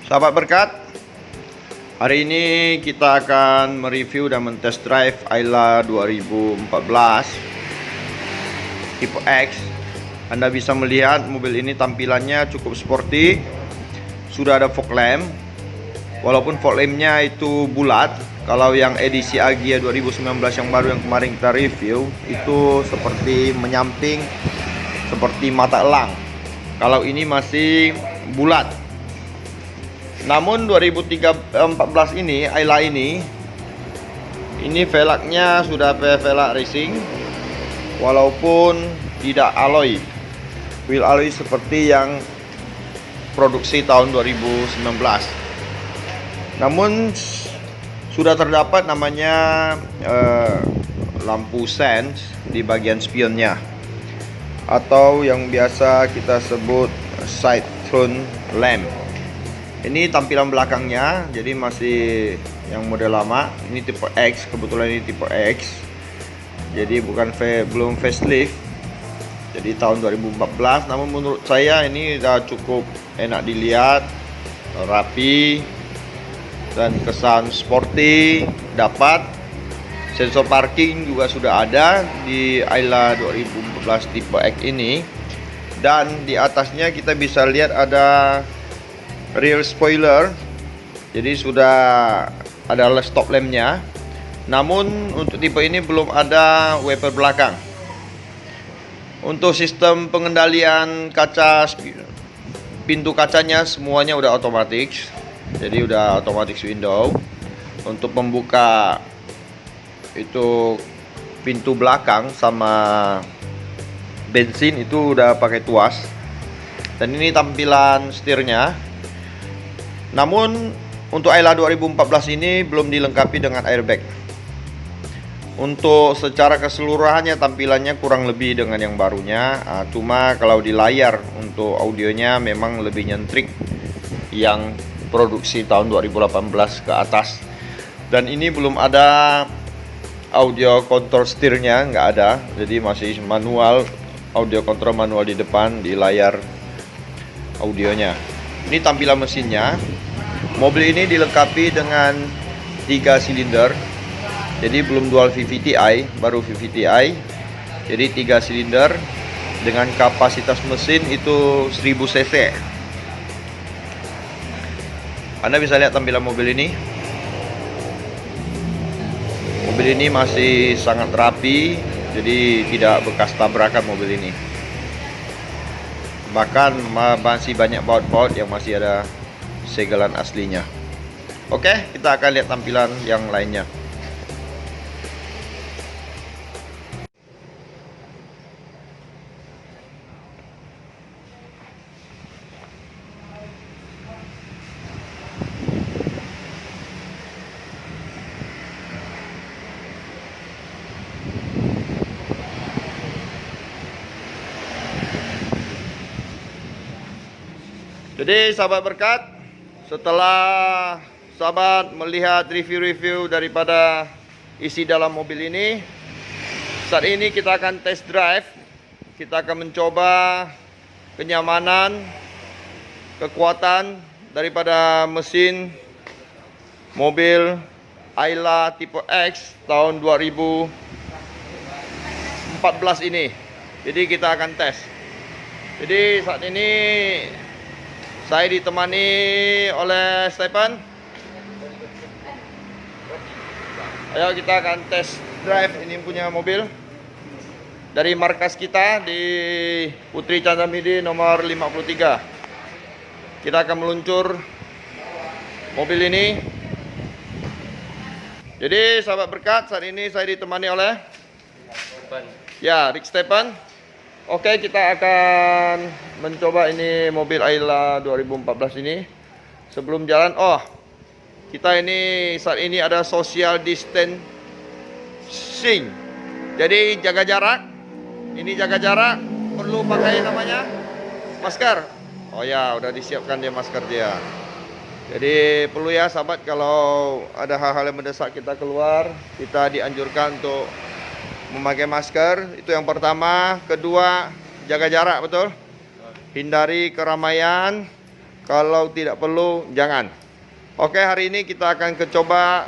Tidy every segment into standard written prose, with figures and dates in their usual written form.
Sahabat berkat, hari ini kita akan mereview dan mentest drive Ayla 2014 tipe X. Anda bisa melihat mobil ini tampilannya cukup sporty. Sudah ada fog lamp. Walaupun fog lampnya itu bulat, kalau yang edisi Agya 2019 yang baru yang kemarin kita review itu seperti menyamping, seperti mata elang. Kalau ini masih bulat. Namun 2014 ini, Ayla ini velgnya sudah velg racing, walaupun tidak alloy, wheel alloy seperti yang produksi tahun 2019. Namun sudah terdapat namanya lampu sense di bagian spionnya, atau yang biasa kita sebut side front lamp. Ini tampilan belakangnya, jadi masih yang model lama. Ini tipe X, kebetulan ini tipe X. Jadi belum facelift. Jadi tahun 2014. Namun menurut saya ini udah cukup enak dilihat, rapi, dan kesan sporty. Dapat sensor parking juga sudah ada di Ayla 2014 tipe X ini. Dan di atasnya kita bisa lihat ada rear spoiler, jadi sudah ada stop lampnya. Namun untuk tipe ini belum ada wiper belakang. Untuk sistem pengendalian kaca, pintu kacanya semuanya udah otomatis, jadi udah otomatis window. Untuk membuka itu pintu belakang sama bensin itu udah pakai tuas. Dan ini tampilan setirnya. Namun untuk Ayla 2014 ini belum dilengkapi dengan airbag. Untuk secara keseluruhannya tampilannya kurang lebih dengan yang barunya. Cuma kalau di layar untuk audionya memang lebih nyentrik yang produksi tahun 2018 ke atas. Dan ini belum ada audio control setirnya, nggak ada. Jadi masih manual, audio control manual di depan di layar audionya. Ini tampilan mesinnya. Mobil ini dilengkapi dengan 3 silinder. Jadi belum dual VVTi, baru VVTi. Jadi 3 silinder dengan kapasitas mesin itu 1000 cc. Anda bisa lihat tampilan mobil ini. Mobil ini masih sangat rapi, jadi tidak bekas tabrakan mobil ini. Bahkan masih banyak baut-baut yang masih ada segelan aslinya. Oke, kita akan lihat tampilan yang lainnya. Jadi sahabat berkat, setelah sahabat melihat review-review daripada isi dalam mobil ini, saat ini kita akan test drive. Kita akan mencoba kenyamanan, kekuatan daripada mesin mobil Ayla tipe X tahun 2014 ini. Jadi kita akan tes. Jadi saat ini saya ditemani oleh Stephen. Ayo kita akan test drive ini punya mobil dari markas kita di Putri Chandramidi nomor 53. Kita akan meluncur mobil ini. Jadi sahabat berkat, saat ini saya ditemani oleh Rick Stephen. Oke, kita akan mencoba ini mobil Ayla 2014 ini. Sebelum jalan, kita ini saat ini ada social distancing. Jadi jaga jarak. Ini jaga jarak, perlu pakai namanya masker. Oh ya, udah disiapkan dia masker dia. Jadi perlu ya sahabat, kalau ada hal-hal yang mendesak kita keluar, kita dianjurkan untuk memakai masker. Itu yang pertama. Kedua, jaga jarak, betul. Hindari keramaian. Kalau tidak perlu, jangan. Oke, hari ini kita akan coba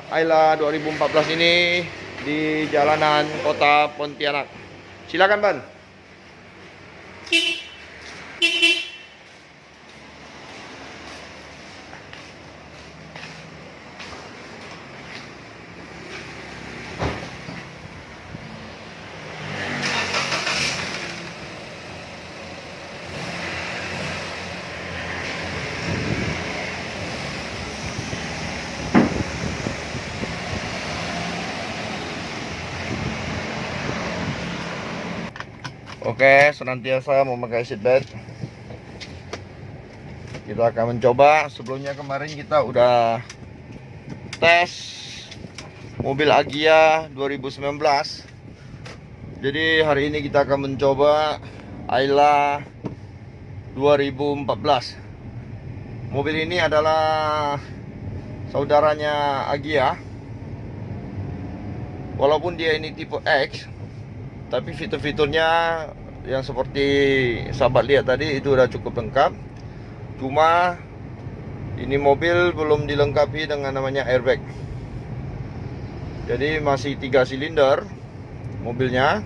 Ayla 2014 ini di jalanan kota Pontianak. Silakan, Ban. Oke, senantiasa memakai seatbelt. Kita akan mencoba. Sebelumnya kemarin kita udah tes mobil Agya 2019. Jadi hari ini kita akan mencoba Ayla 2014. Mobil ini adalah saudaranya Agya. Walaupun dia ini tipe X, tapi fitur-fiturnya yang seperti sahabat lihat tadi itu udah cukup lengkap. Cuma ini mobil belum dilengkapi dengan namanya airbag. Jadi masih 3 silinder mobilnya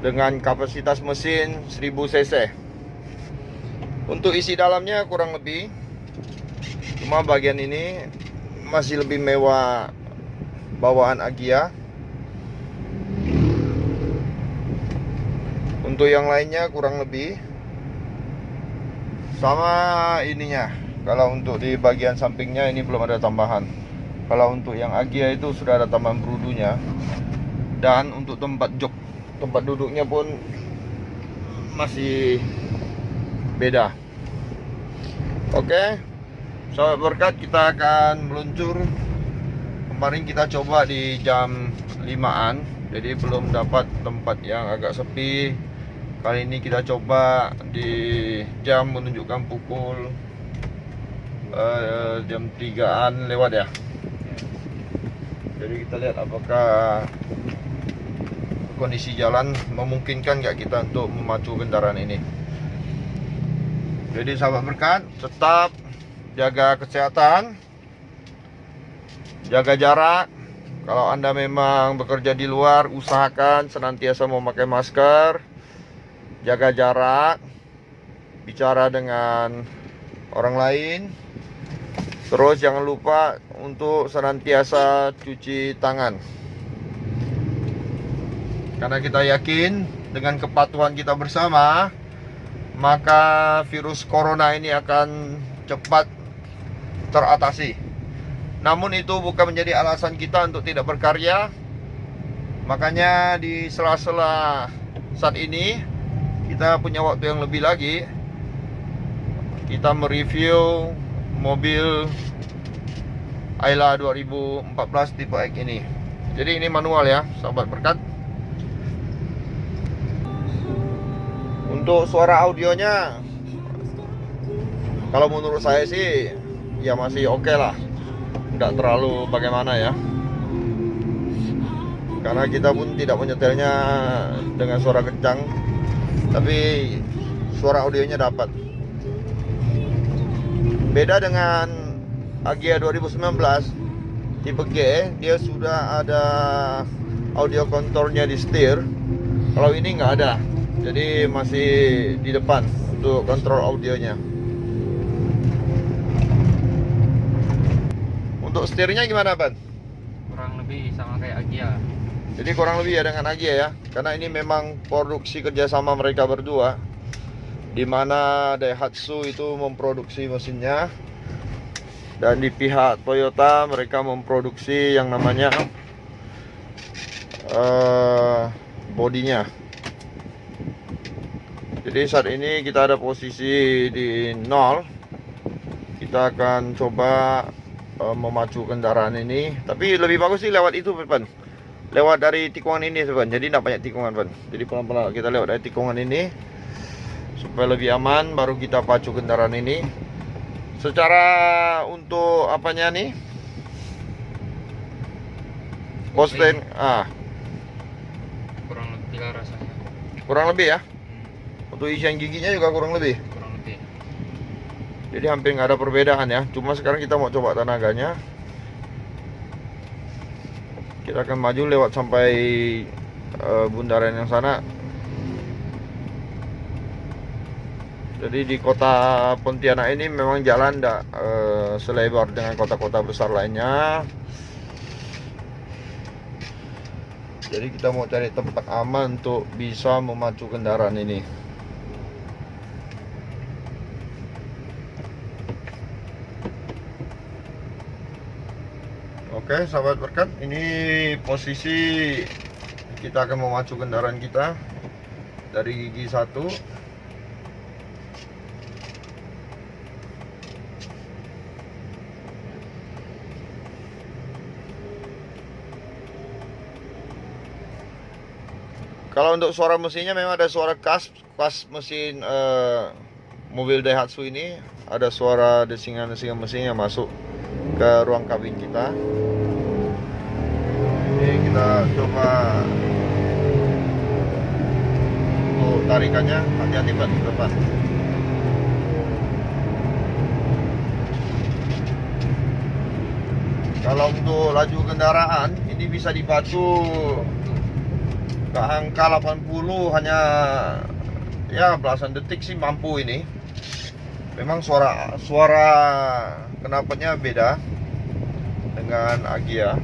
dengan kapasitas mesin 1000 cc. Untuk isi dalamnya kurang lebih, cuma bagian ini masih lebih mewah bawaan Agya. Untuk yang lainnya kurang lebih sama ininya. Kalau untuk di bagian sampingnya ini belum ada tambahan. Kalau untuk yang Agya itu sudah ada tambahan berudunya. Dan untuk tempat jok, tempat duduknya pun masih beda. Oke, sahabat berkat, kita akan meluncur. Kemarin kita coba di jam 5-an, jadi belum dapat tempat yang agak sepi. Kali ini kita coba di jam menunjukkan pukul jam 3-an lewat ya. Jadi kita lihat apakah kondisi jalan memungkinkan nggak kita untuk memacu kendaraan ini. Jadi sahabat berkat, tetap jaga kesehatan, jaga jarak. Kalau Anda memang bekerja di luar, usahakan senantiasa memakai masker, jaga jarak, bicara dengan orang lain. Terus jangan lupa untuk senantiasa cuci tangan. Karena kita yakin dengan kepatuhan kita bersama, maka virus corona ini akan cepat teratasi. Namun itu bukan menjadi alasan kita untuk tidak berkarya. Makanya di sela-sela saat ini kita punya waktu yang lebih lagi, kita mereview mobil Ayla 2014 tipe X ini. Jadi ini manual ya, sahabat berkat. Untuk suara audionya, kalau menurut saya sih ya masih oke lah, nggak terlalu bagaimana ya. Karena kita pun tidak menyetelnya dengan suara kencang, tapi suara audionya dapat. Beda dengan Agya 2019 tipe G, dia sudah ada audio controlnya di setir. Kalau ini nggak ada, jadi masih di depan untuk kontrol audionya. Untuk setirnya gimana, Ban? Kurang lebih sama kayak Agya. Jadi kurang lebih ya dengan Agya ya, karena ini memang produksi kerjasama mereka berdua, di mana Daihatsu itu memproduksi mesinnya, dan di pihak Toyota mereka memproduksi yang namanya bodinya. Jadi saat ini kita ada posisi di 0. Kita akan coba memacu kendaraan ini, tapi lebih bagus sih lewat itu, Pan. Lewat dari tikungan ini, Pan. Jadi tidak banyak tikungan, Pan. Jadi pelan-pelan kita lewat dari tikungan ini supaya lebih aman, baru kita pacu kendaraan ini. Secara untuk apanya nih, konsisten kurang lebih lah rasanya. kurang lebih ya. Untuk isian giginya juga kurang lebih. kurang lebih. Jadi hampir nggak ada perbedaan ya. Cuma sekarang kita mau coba tenaganya. Kita akan maju lewat sampai bundaran yang sana. Jadi di kota Pontianak ini memang jalan tidak selebar dengan kota-kota besar lainnya. Jadi kita mau cari tempat aman untuk bisa memacu kendaraan ini. Oke, sahabat berkat, ini posisi kita akan memacu kendaraan kita dari gigi 1. Kalau untuk suara mesinnya memang ada suara khas mesin mobil Daihatsu ini. Ada suara desingan-desingan mesin yang masuk ke ruang kabin kita. Ini kita coba untuk tarikannya, hati-hati Pak di depan. Kalau untuk laju kendaraan ini bisa dipacu ke angka 80, hanya ya belasan detik sih mampu ini. Memang suara knalpotnya beda dengan Agya,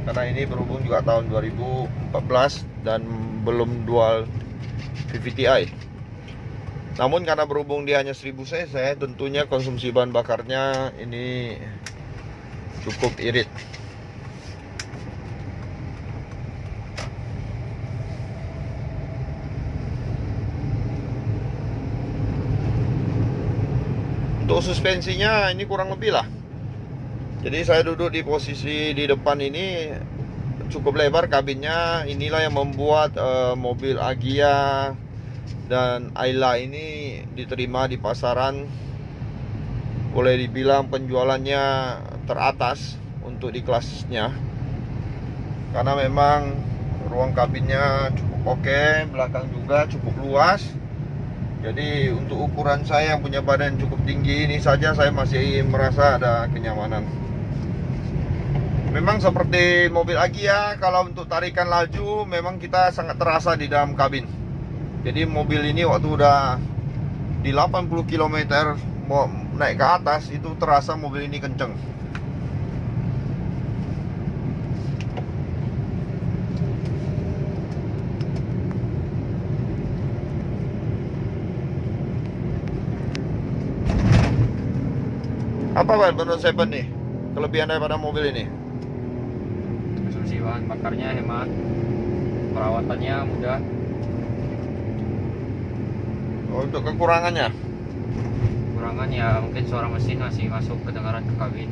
karena ini berhubung juga tahun 2014 dan belum dual VVTi. Namun karena berhubung dia hanya 1000 cc, tentunya konsumsi bahan bakarnya ini cukup irit. Untuk suspensinya ini kurang lebih lah. Jadi saya duduk di posisi di depan ini, cukup lebar kabinnya. Inilah yang membuat mobil Agya dan Ayla ini diterima di pasaran. Boleh dibilang penjualannya teratas untuk di kelasnya, karena memang ruang kabinnya cukup oke, belakang juga cukup luas. Jadi untuk ukuran saya yang punya badan cukup tinggi ini saja, saya masih merasa ada kenyamanan. Memang seperti mobil Agya, kalau untuk tarikan laju memang kita sangat terasa di dalam kabin. Jadi mobil ini waktu udah di 80 km mau naik ke atas, itu terasa mobil ini kenceng. Apa Pak menurut saya nih kelebihan daripada mobil ini? Konsumsi bahan bakarnya hemat, perawatannya mudah. Untuk kekurangannya? Kekurangan ya mungkin suara mesin masih masuk kedengaran ke kabin.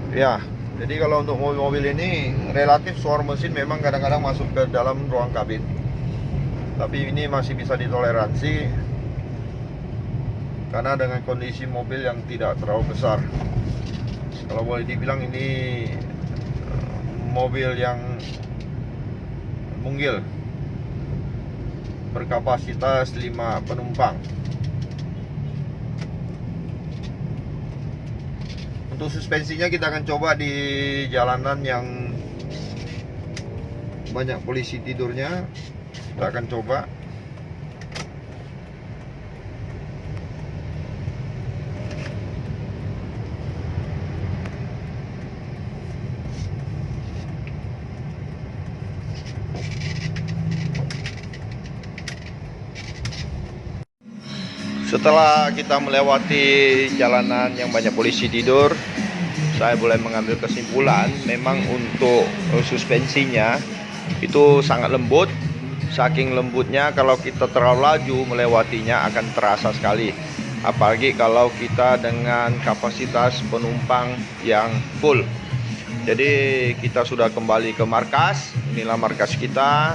Ya, jadi kalau untuk mobil-mobil ini relatif suara mesin memang kadang-kadang masuk ke dalam ruang kabin. Tapi ini masih bisa ditoleransi karena dengan kondisi mobil yang tidak terlalu besar. Kalau boleh dibilang ini mobil yang munggil, berkapasitas 5 penumpang. Untuk suspensinya kita akan coba di jalanan yang banyak polisi tidurnya. Kita akan coba. Setelah kita melewati jalanan yang banyak polisi tidur, saya boleh mengambil kesimpulan memang untuk suspensinya itu sangat lembut. Saking lembutnya kalau kita terlalu laju melewatinya akan terasa sekali. Apalagi kalau kita dengan kapasitas penumpang yang full. Jadi kita sudah kembali ke markas. Inilah markas kita.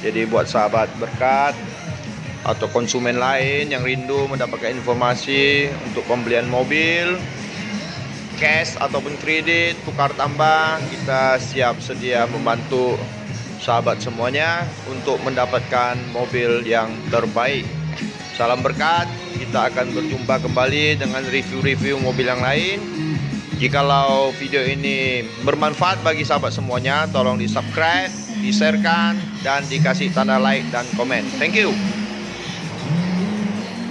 Jadi buat sahabat berkat atau konsumen lain yang rindu mendapatkan informasi untuk pembelian mobil, cash ataupun kredit, tukar tambah, kita siap sedia membantu sahabat semuanya untuk mendapatkan mobil yang terbaik. Salam berkat, kita akan berjumpa kembali dengan review-review mobil yang lain. Jikalau video ini bermanfaat bagi sahabat semuanya, tolong di subscribe, di-sharekan, dan dikasih tanda like dan komen. Thank you.